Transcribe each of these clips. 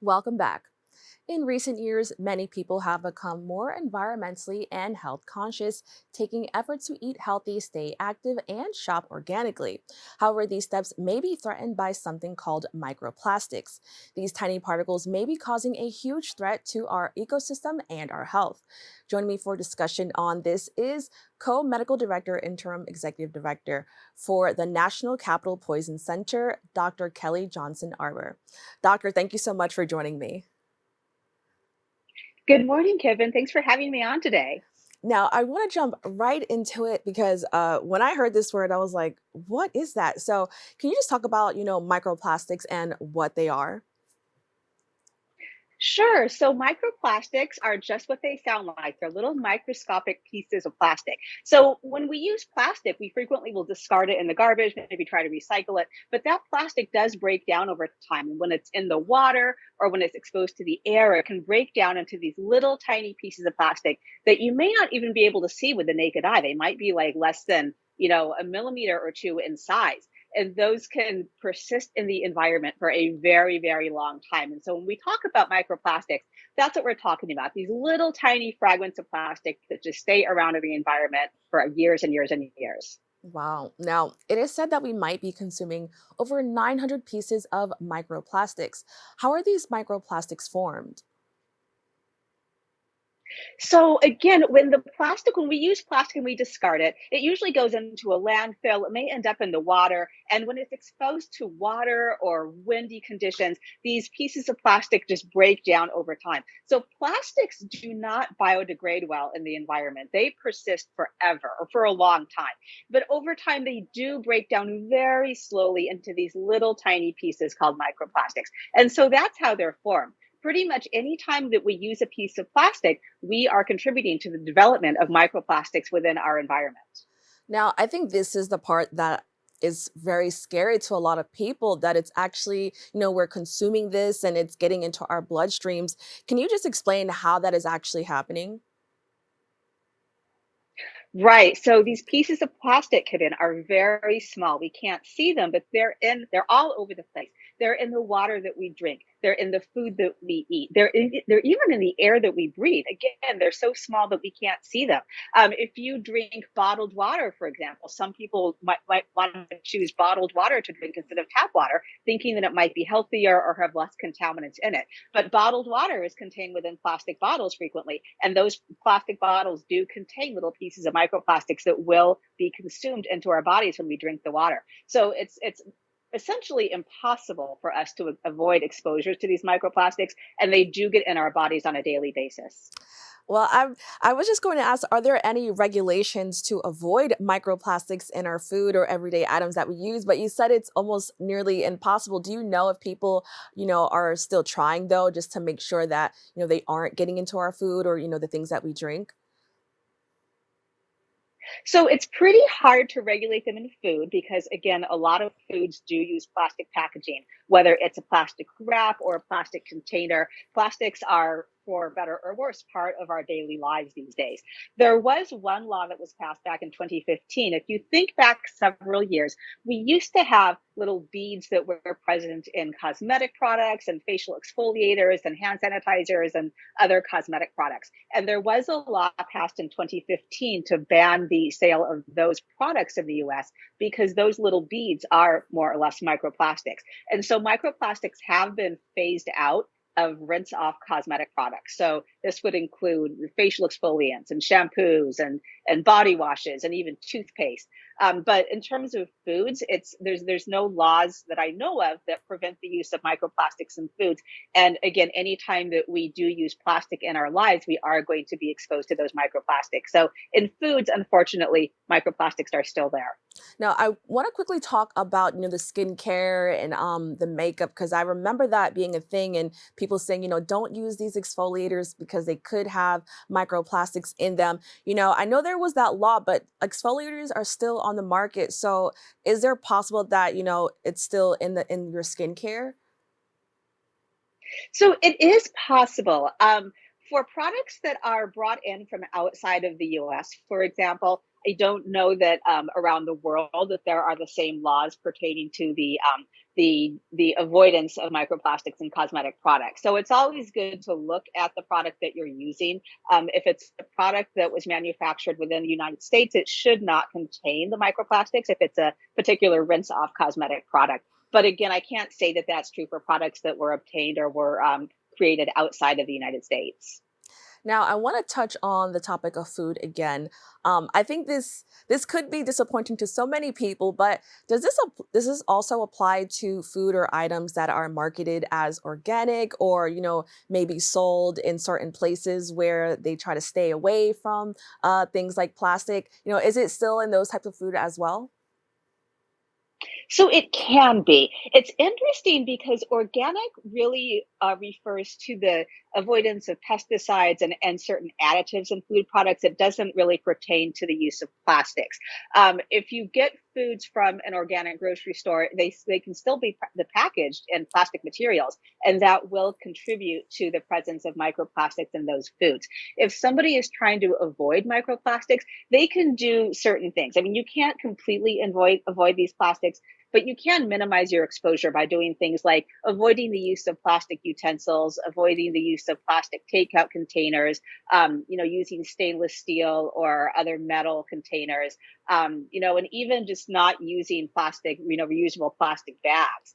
Welcome back. In recent years, many people have become more environmentally and health conscious, taking efforts to eat healthy, stay active, and shop organically. However, these steps may be threatened by something called microplastics. These tiny particles may be causing a huge threat to our ecosystem and our health. Joining me for discussion on this is Co-Medical Director, Interim Executive Director for the National Capital Poison Center, Dr. Kelly Johnson-Arbor. Doctor, thank you so much for joining me. Good morning, Kevin. Thanks for having me on today. Now, I want to jump right into it because when I heard this word, I was like, what is that? So, can you just talk about, microplastics and what they are? Sure. So microplastics are just what they sound like. They're little microscopic pieces of plastic. So when we use plastic, we frequently will discard it in the garbage, maybe try to recycle it. But that plastic does break down over time. And when it's in the water or when it's exposed to the air, it can break down into these little tiny pieces of plastic that you may not even be able to see with the naked eye. They might be like less than, a millimeter or two in size, and those can persist in the environment for a very, very long time. And so when we talk about microplastics, that's what we're talking about, these little tiny fragments of plastic that just stay around in the environment for years and years and years. Wow. Now, it is said that we might be consuming over 900 pieces of microplastics. How are these microplastics formed? So again, when we use plastic and we discard it, it usually goes into a landfill. It may end up in the water. And when it's exposed to water or windy conditions, these pieces of plastic just break down over time. So plastics do not biodegrade well in the environment. They persist forever or for a long time. But over time, they do break down very slowly into these little tiny pieces called microplastics. And so that's how they're formed. Pretty much any time that we use a piece of plastic, we are contributing to the development of microplastics within our environment. Now, I think this is the part that is very scary to a lot of people that it's actually, we're consuming this and it's getting into our bloodstreams. Can you just explain how that is actually happening? Right. So these pieces of plastic, Kibin, are very small. We can't see them, but they're all over the place. They're in the water that we drink. They're in the food that we eat. They're even in the air that we breathe. Again, they're so small that we can't see them. If you drink bottled water, for example, some people might want to choose bottled water to drink instead of tap water, thinking that it might be healthier or have less contaminants in it. But bottled water is contained within plastic bottles frequently, and those plastic bottles do contain little pieces of microplastics that will be consumed into our bodies when we drink the water. So it's essentially impossible for us to avoid exposure to these microplastics, and they do get in our bodies on a daily basis. Well, I was just going to ask, are there any regulations to avoid microplastics in our food or everyday items that we use? But you said it's almost nearly impossible. Do you know if people, are still trying though, just to make sure that, they aren't getting into our food or, the things that we drink? So it's pretty hard to regulate them in food because, again, a lot of foods do use plastic packaging, whether it's a plastic wrap or a plastic container. Plastics are, for better or worse, part of our daily lives these days. There was one law that was passed back in 2015. If you think back several years, we used to have little beads that were present in cosmetic products and facial exfoliators and hand sanitizers and other cosmetic products. And there was a law passed in 2015 to ban the sale of those products in the US because those little beads are more or less microplastics. And so microplastics have been phased out of rinse off cosmetic products. So this would include facial exfoliants and shampoos and body washes and even toothpaste. But in terms of foods, there's no laws that I know of that prevent the use of microplastics in foods. And again, anytime that we do use plastic in our lives, we are going to be exposed to those microplastics. So in foods, unfortunately, microplastics are still there. Now, I want to quickly talk about, the skincare and the makeup because I remember that being a thing and people saying, don't use these exfoliators because they could have microplastics in them. I know there was that law, but exfoliators are still on the market. So, is there possible that, it's still in your skincare? So it is possible. For products that are brought in from outside of the US, for example, I don't know that around the world that there are the same laws pertaining to the the avoidance of microplastics in cosmetic products. So it's always good to look at the product that you're using. If it's a product that was manufactured within the United States, it should not contain the microplastics if it's a particular rinse off cosmetic product. But again, I can't say that that's true for products that were obtained or were created outside of the United States. Now, I want to touch on the topic of food again. I think this could be disappointing to so many people, but does this also apply to food or items that are marketed as organic, or maybe sold in certain places where they try to stay away from things like plastic? Is it still in those types of food as well? So it can be. It's interesting because organic really refers to the avoidance of pesticides and certain additives in food products. It doesn't really pertain to the use of plastics. If you get foods from an organic grocery store, they can still be packaged in plastic materials, and that will contribute to the presence of microplastics in those foods. If somebody is trying to avoid microplastics, they can do certain things. I mean, you can't completely avoid these plastics, but you can minimize your exposure by doing things like avoiding the use of plastic utensils, avoiding the use of plastic takeout containers, using stainless steel or other metal containers, and even just not using plastic, reusable plastic bags.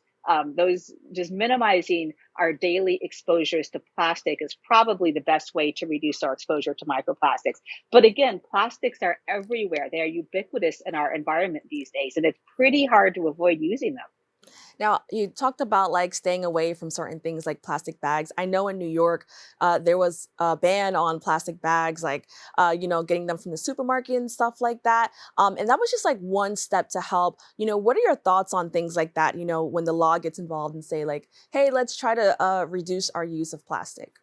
Those just minimizing our daily exposures to plastic is probably the best way to reduce our exposure to microplastics. But again, plastics are everywhere. They are ubiquitous in our environment these days, and it's pretty hard to avoid using them. Now, you talked about like staying away from certain things like plastic bags. I know in New York, there was a ban on plastic bags, like, getting them from the supermarket and stuff like that. And that was just like one step to help. What are your thoughts on things like that, when the law gets involved and say, like, hey, let's try to reduce our use of plastic?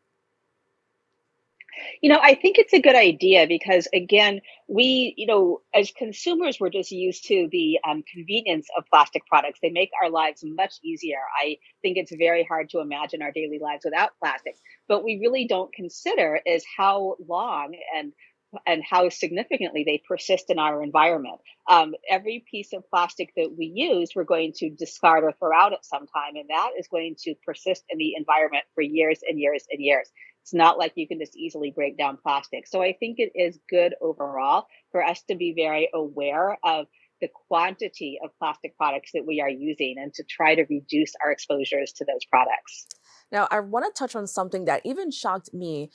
I think it's a good idea because, again, as consumers, we're just used to the convenience of plastic products. They make our lives much easier. I think it's very hard to imagine our daily lives without plastics. But we really don't consider is how long and how significantly they persist in our environment. Every piece of plastic that we use, we're going to discard or throw out at some time, and that is going to persist in the environment for years and years and years. It's not like you can just easily break down plastic. So I think it is good overall for us to be very aware of the quantity of plastic products that we are using and to try to reduce our exposures to those products. Now, I want to touch on something that even shocked me.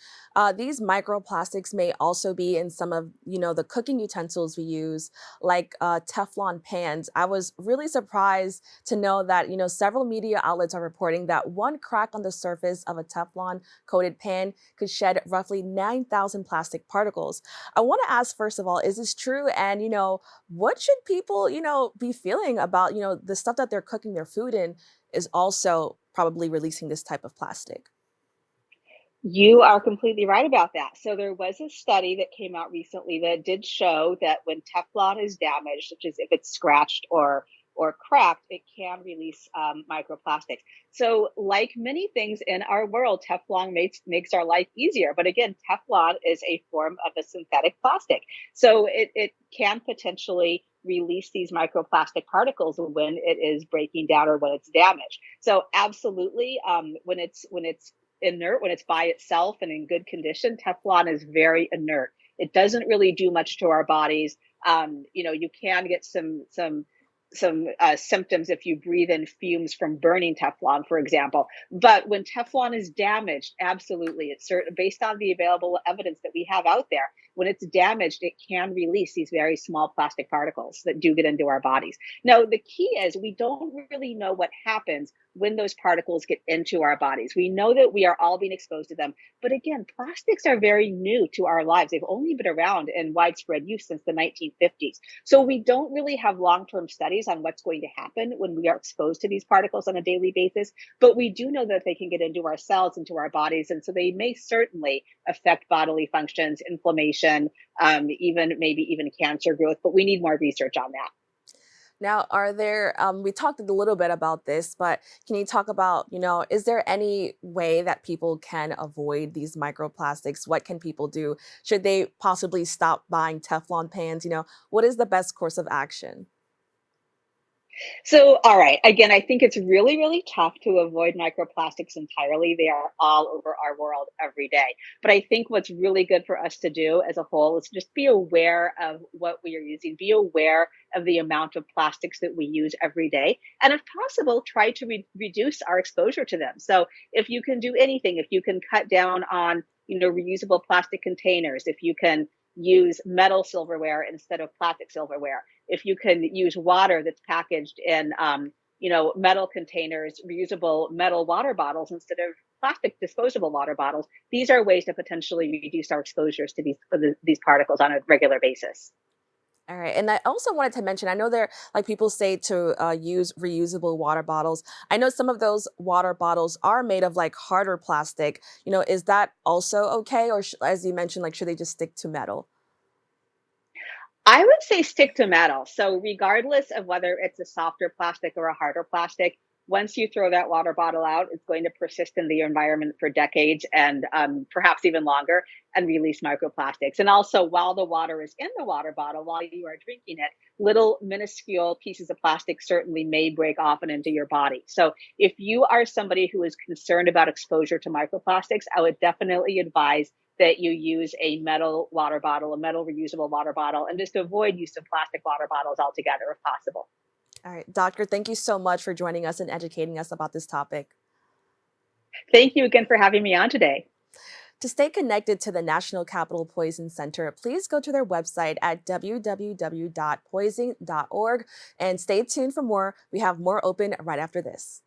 These microplastics may also be in some of, the cooking utensils we use, like Teflon pans. I was really surprised to know that, several media outlets are reporting that one crack on the surface of a Teflon coated pan could shed roughly 9,000 plastic particles. I want to ask, first of all, is this true? And, what should people, be feeling about, the stuff that they're cooking their food in is also probably releasing this type of plastic? You are completely right about that. So there was a study that came out recently that did show that when Teflon is damaged, which is if it's scratched or cracked, it can release microplastics. So, like many things in our world, Teflon makes our life easier. But again, Teflon is a form of a synthetic plastic, so it can potentially release these microplastic particles when it is breaking down or when it's damaged. So, absolutely, when it's inert, when it's by itself and in good condition, Teflon is very inert. It doesn't really do much to our bodies. You can get some symptoms if you breathe in fumes from burning Teflon, for example. But when Teflon is damaged, absolutely, it's certain based on the available evidence that we have out there. When it's damaged, it can release these very small plastic particles that do get into our bodies. Now, the key is we don't really know what happens when those particles get into our bodies. We know that we are all being exposed to them. But again, plastics are very new to our lives. They've only been around in widespread use since the 1950s. So we don't really have long-term studies on what's going to happen when we are exposed to these particles on a daily basis, but we do know that they can get into our cells, into our bodies, and so they may certainly affect bodily functions, inflammation, even maybe even cancer growth, but we need more research on that. Now, we talked a little bit about this, but can you talk about, is there any way that people can avoid these microplastics? What can people do? Should they possibly stop buying Teflon pans? What is the best course of action? So, all right. Again, I think it's really, really tough to avoid microplastics entirely. They are all over our world every day. But I think what's really good for us to do as a whole is just be aware of what we are using, be aware of the amount of plastics that we use every day. And if possible, try to reduce our exposure to them. So, if you can do anything, if you can cut down on, reusable plastic containers, if you can use metal silverware instead of plastic silverware, if you can use water that's packaged in metal containers, reusable metal water bottles instead of plastic disposable water bottles, these are ways to potentially reduce our exposures to these particles on a regular basis. All right. And I also wanted to mention, I know there, like people say to use reusable water bottles. I know some of those water bottles are made of like harder plastic. Is that also okay? Or as you mentioned, like, should they just stick to metal? I would say stick to metal. So, regardless of whether it's a softer plastic or a harder plastic, once you throw that water bottle out, it's going to persist in the environment for decades and perhaps even longer and release microplastics. And also, while the water is in the water bottle, while you are drinking it, little minuscule pieces of plastic certainly may break off and into your body. So, if you are somebody who is concerned about exposure to microplastics, I would definitely advise that you use a metal water bottle, a metal reusable water bottle, and just avoid use of plastic water bottles altogether if possible. All right, doctor, thank you so much for joining us and educating us about this topic. Thank you again for having me on today. To stay connected to the National Capital Poison Center, please go to their website at www.poison.org and stay tuned for more. We have more open right after this.